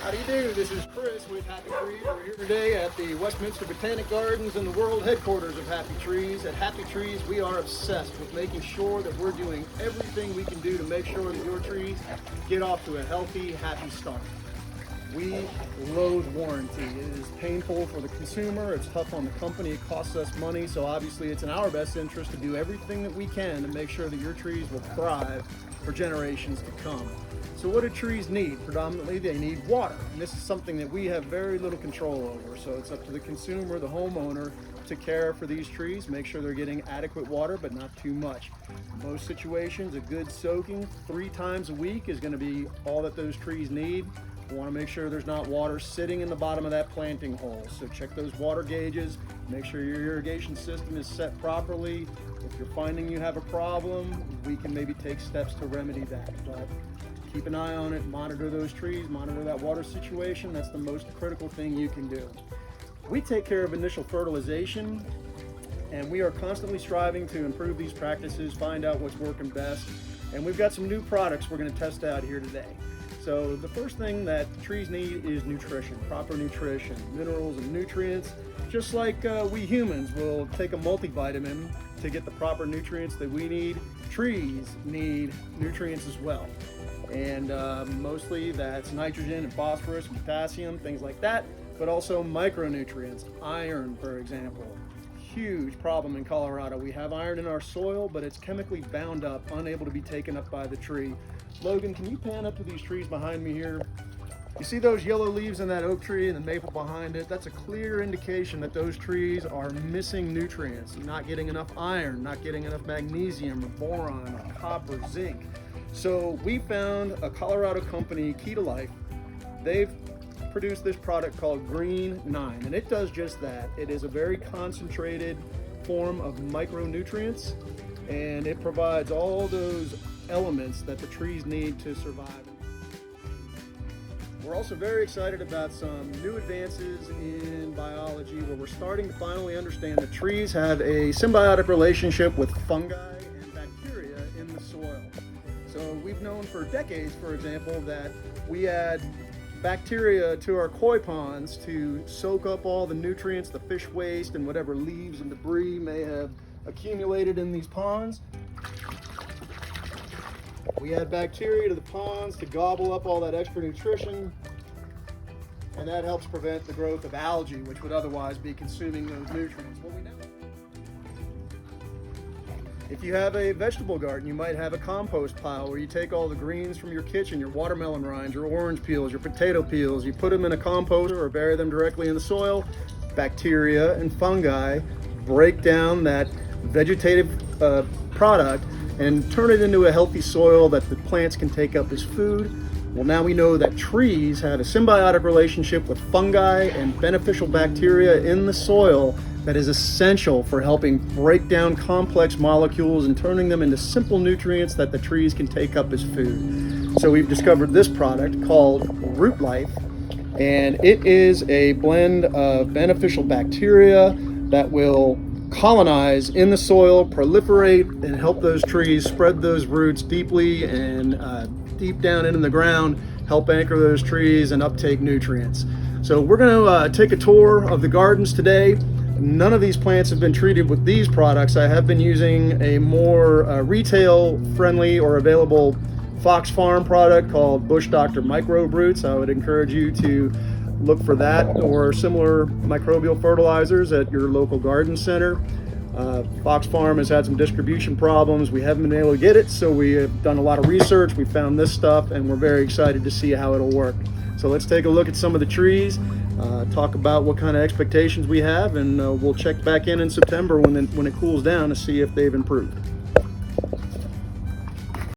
How do you do? This is Chris with Happy Trees. We're here today at the Westminster Botanic Gardens and the world headquarters of Happy Trees. At Happy Trees, we are obsessed with making sure that we're doing everything we can do to make sure that your trees get off to a healthy, happy start. We loathe warranty. It is painful for the consumer, it's tough on the company, it costs us money, so obviously it's in our best interest to do everything that we can to make sure that your trees will thrive for generations to come. So what do trees need? Predominantly they need water, and this is something that we have very little control over, so it's up to the consumer, the homeowner, to care for these trees, make sure they're getting adequate water but not too much. In most situations, a good soaking 3 times a week is going to be all that those trees need. You want to make sure there's not water sitting in the bottom of that planting hole. So check those water gauges, make sure your irrigation system is set properly. If you're finding you have a problem, we can maybe take steps to remedy that. But keep an eye on it, monitor those trees, monitor that water situation. That's the most critical thing you can do. We take care of initial fertilization, and we are constantly striving to improve these practices, find out what's working best. And we've got some new products we're going to test out here today. So the first thing that trees need is nutrition, proper nutrition, minerals and nutrients. Just like we humans will take a multivitamin to get the proper nutrients that we need, trees need nutrients as well. And mostly that's nitrogen and phosphorus and potassium, things like that, but also micronutrients, iron, for example. Huge problem in Colorado. We have iron in our soil, but it's chemically bound up, unable to be taken up by the tree. Logan, can you pan up to these trees behind me here? You see those yellow leaves in that oak tree and the maple behind it? That's a clear indication that those trees are missing nutrients, not getting enough iron, not getting enough magnesium or boron or copper, zinc. So we found a Colorado company, Key to Life. They've produced this product called Greennine, and it does just that. It is a very concentrated form of micronutrients, and it provides all those elements that the trees need to survive. We're also very excited about some new advances in biology where we're starting to finally understand that trees have a symbiotic relationship with fungi and bacteria in the soil. So we've known for decades, for example, that we add bacteria to our koi ponds to soak up all the nutrients, the fish waste, and whatever leaves and debris may have accumulated in these ponds. We add bacteria to the ponds to gobble up all that extra nutrition, and that helps prevent the growth of algae, which would otherwise be consuming those nutrients. Well, we know. If you have a vegetable garden, you might have a compost pile where you take all the greens from your kitchen, your watermelon rinds, your orange peels, your potato peels, you put them in a composter or bury them directly in the soil. Bacteria and fungi break down that vegetative product and turn it into a healthy soil that the plants can take up as food. Well, now we know that trees have a symbiotic relationship with fungi and beneficial bacteria in the soil that is essential for helping break down complex molecules and turning them into simple nutrients that the trees can take up as food. So we've discovered this product called Root Life, and it is a blend of beneficial bacteria that will colonize in the soil, proliferate, and help those trees spread those roots deeply and deep down into the ground, help anchor those trees and uptake nutrients. So we're going to take a tour of the gardens today. None of these plants have been treated with these products. I have been using a more retail-friendly or available Fox Farm product called Bush Doctor Microbe Roots. I would encourage you to look for that or similar microbial fertilizers at your local garden center. Fox Farm has had some distribution problems. We haven't been able to get it, so we have done a lot of research. We found this stuff, and we're very excited to see how it'll work. So let's take a look at some of the trees, talk about what kind of expectations we have, and we'll check back in September when it cools down to see if they've improved.